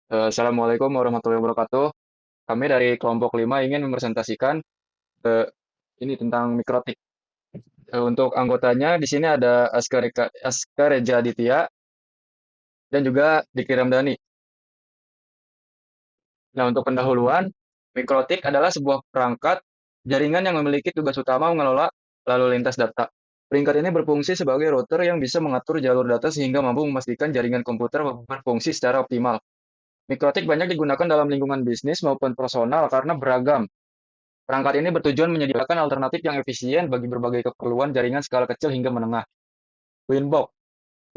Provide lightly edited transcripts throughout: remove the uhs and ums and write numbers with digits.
Assalamualaikum warahmatullahi wabarakatuh. Kami dari kelompok 5 ingin mempresentasikan eh, ini tentang mikrotik. Untuk anggotanya di sini ada Askar Reja Aditya dan juga Diki Ramdhani. Nah, untuk pendahuluan, mikrotik adalah sebuah perangkat jaringan yang memiliki tugas utama mengelola lalu lintas data. Peringkat ini berfungsi sebagai router yang bisa mengatur jalur data sehingga mampu memastikan jaringan komputer berfungsi secara optimal. Mikrotik banyak digunakan dalam lingkungan bisnis maupun personal karena beragam. Perangkat ini bertujuan menyediakan alternatif yang efisien bagi berbagai keperluan jaringan skala kecil hingga menengah. Winbox.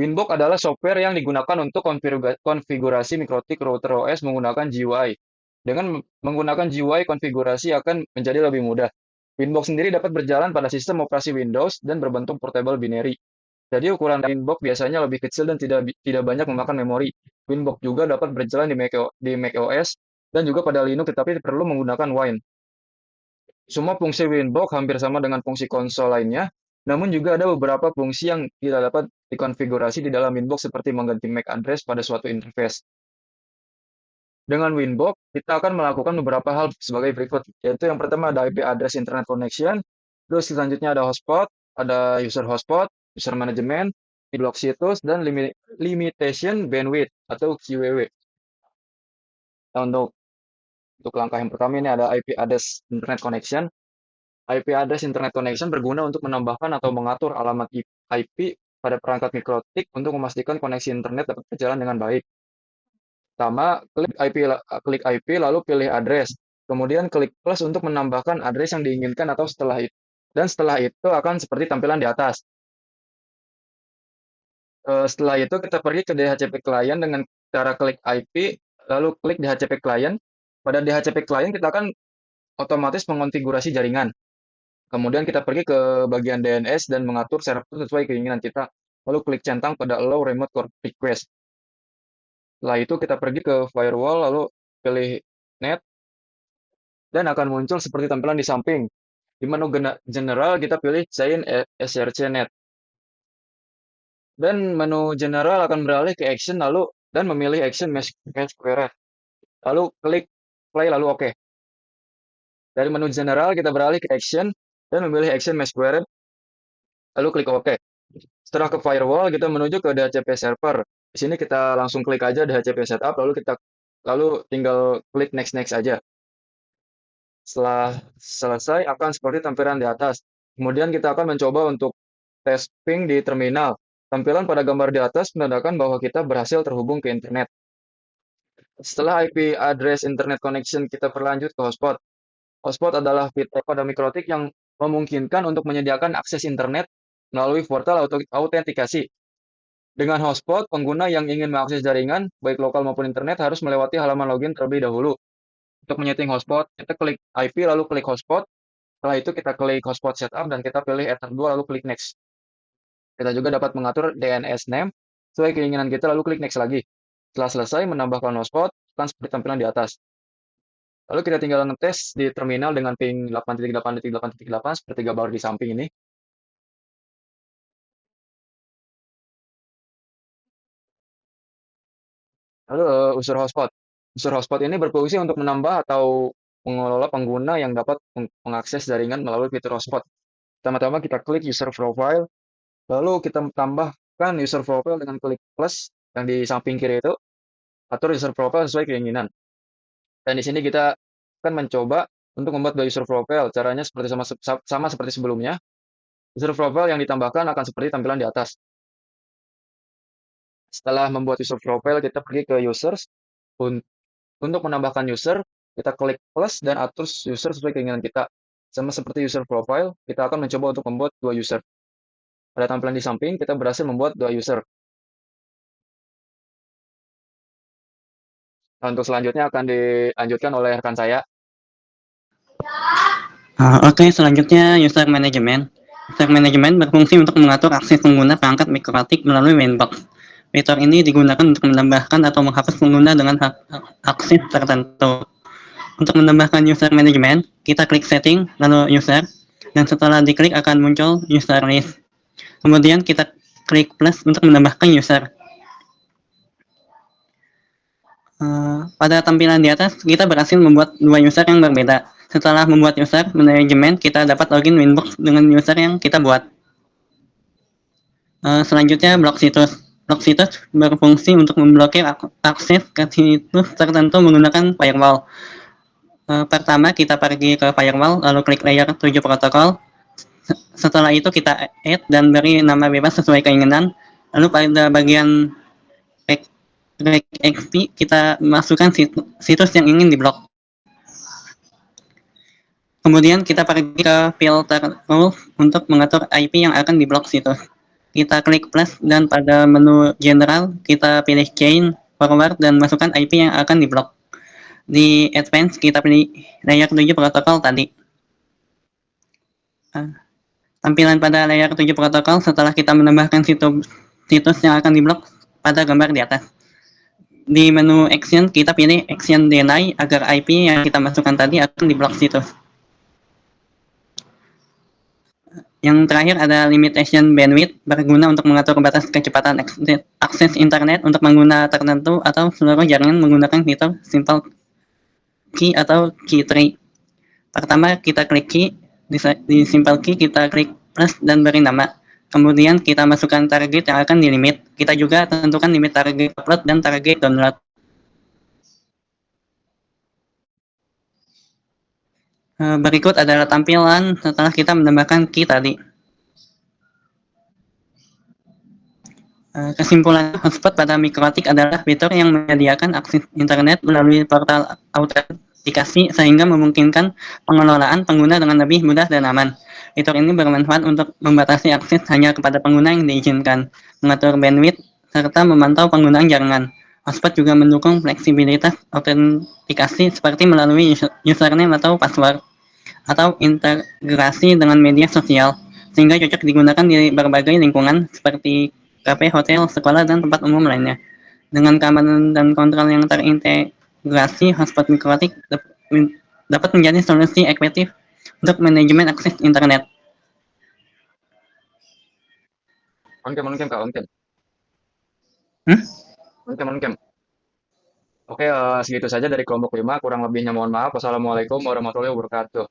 Winbox adalah software yang digunakan untuk konfigurasi mikrotik router OS menggunakan GUI. Dengan menggunakan GUI, konfigurasi akan menjadi lebih mudah. Winbox sendiri dapat berjalan pada sistem operasi Windows dan berbentuk portable binary. Jadi ukuran Winbox biasanya lebih kecil dan tidak banyak memakan memori. Winbox juga dapat berjalan di macOS dan juga pada Linux, tetapi perlu menggunakan Wine. Semua fungsi Winbox hampir sama dengan fungsi konsol lainnya, namun juga ada beberapa fungsi yang tidak dapat dikonfigurasi di dalam Winbox seperti mengganti MAC address pada suatu interface. Dengan Winbox, kita akan melakukan beberapa hal sebagai berikut, yaitu yang pertama ada IP address internet connection, terus selanjutnya ada hotspot, ada user hotspot, user management, blok situs, dan limitation bandwidth atau QWW. Nah, untuk langkah yang pertama ini ada IP address internet connection. IP address internet connection berguna untuk menambahkan atau mengatur alamat IP pada perangkat mikrotik untuk memastikan koneksi internet dapat berjalan dengan baik. Pertama, klik IP lalu pilih address. Kemudian klik plus untuk menambahkan address yang diinginkan atau setelah itu. Dan setelah itu akan seperti tampilan di atas. Setelah itu kita pergi ke DHCP client dengan cara klik IP lalu klik DHCP client. Pada DHCP client kita akan otomatis mengonfigurasi jaringan. Kemudian kita pergi ke bagian DNS dan mengatur server sesuai keinginan kita. Lalu klik centang pada Allow Remote Request. Setelah itu kita pergi ke firewall, lalu pilih Net, dan akan muncul seperti tampilan di samping. Di menu General kita pilih Chain SRC Net. Dan menu General akan beralih ke Action dan memilih Action Mesh Query. Lalu klik Play lalu OK. Dari menu General kita beralih ke Action dan memilih Action Mesh Query. Lalu klik OK. Setelah ke firewall, kita menuju ke DHCP server. Di sini kita langsung klik aja DHCP setup, lalu tinggal klik next next aja. Setelah selesai akan seperti tampilan di atas. Kemudian kita akan mencoba untuk tes ping di terminal. Tampilan pada gambar di atas menandakan bahwa kita berhasil terhubung ke internet. Setelah IP address internet connection, kita berlanjut ke hotspot. Hotspot adalah fitur pada mikrotik yang memungkinkan untuk menyediakan akses internet melalui portal autentikasi. Dengan hotspot, pengguna yang ingin mengakses jaringan, baik lokal maupun internet, harus melewati halaman login terlebih dahulu. Untuk menyeting hotspot, kita klik IP lalu klik hotspot. Setelah itu kita klik hotspot setup dan kita pilih Ether 2 lalu klik next. Kita juga dapat mengatur DNS name sesuai keinginan kita lalu klik next lagi. Setelah selesai menambahkan hotspot, akan seperti tampilan di atas. Lalu kita tinggal ngetes di terminal dengan ping 8.8.8.8 seperti gambar di samping ini. Lalu user hotspot. User hotspot ini berfungsi untuk menambah atau mengelola pengguna yang dapat mengakses jaringan melalui fitur hotspot. Pertama-tama kita klik user profile, lalu kita tambahkan user profile dengan klik plus yang di samping kiri itu, atur user profile sesuai keinginan. Dan di sini kita akan mencoba untuk membuat dua user profile. Caranya seperti sama seperti sebelumnya. User profile yang ditambahkan akan seperti tampilan di atas. Setelah membuat user profile, kita pergi ke users. Untuk menambahkan user, kita klik plus dan atur user sesuai keinginan kita. Sama seperti user profile, kita akan mencoba untuk membuat dua user. Pada tampilan di samping, kita berhasil membuat dua user. Nah, untuk selanjutnya akan dilanjutkan oleh rekan saya. Oke, selanjutnya user management. User management berfungsi untuk mengatur akses pengguna perangkat mikrotik melalui Winbox. Fitur ini digunakan untuk menambahkan atau menghapus pengguna dengan akses tertentu. Untuk menambahkan user management, kita klik setting, lalu user, dan setelah diklik akan muncul user list. Kemudian kita klik plus untuk menambahkan user. Pada tampilan di atas, kita berhasil membuat dua user yang berbeda. Setelah membuat user manajemen, kita dapat login Winbox dengan user yang kita buat. Selanjutnya, blok situs. Blok situs berfungsi untuk memblokir akses ke situs tertentu menggunakan firewall. Pertama, kita pergi ke firewall, lalu klik layer 7 protokol. Setelah itu kita add dan beri nama bebas sesuai keinginan. Lalu pada bagian exp kita masukkan situs yang ingin diblok. Kemudian kita pergi ke filter rules untuk mengatur IP yang akan diblok situs. Kita klik plus dan pada menu general kita pilih chain, forward dan masukkan IP yang akan diblok. Di advance kita pilih layer 7 protokol tadi. Tampilan pada layer 7 protokol setelah kita menambahkan situs yang akan diblok pada gambar di atas. Di menu action kita pilih action deny agar IP yang kita masukkan tadi akan diblok situs. Yang terakhir ada limitation bandwidth, berguna untuk mengatur batas kecepatan akses internet untuk pengguna tertentu atau seluruh jaringan menggunakan fitur simple key atau key tree. Pertama kita klik key, di simple key kita klik plus dan beri nama. Kemudian kita masukkan target yang akan dilimit. Kita juga tentukan limit target upload dan target download. Berikut adalah tampilan setelah kita menambahkan key tadi. Kesimpulan, hotspot pada Mikrotik adalah fitur yang menyediakan akses internet melalui portal autentikasi sehingga memungkinkan pengelolaan pengguna dengan lebih mudah dan aman. Fitur ini bermanfaat untuk membatasi akses hanya kepada pengguna yang diizinkan, mengatur bandwidth, serta memantau penggunaan jaringan. Hotspot juga mendukung fleksibilitas autentikasi seperti melalui username atau password, atau integrasi dengan media sosial, sehingga cocok digunakan di berbagai lingkungan seperti kafe, hotel, sekolah, dan tempat umum lainnya. Dengan keamanan dan kontrol yang terintegrasi, hotspot Mikrotik dapat menjadi solusi efektif untuk manajemen akses internet. On cam, Kak, on cam. Hmm? On cam. Oke, segitu saja dari kelompok 5. Kurang lebihnya mohon maaf. Wassalamualaikum warahmatullahi wabarakatuh.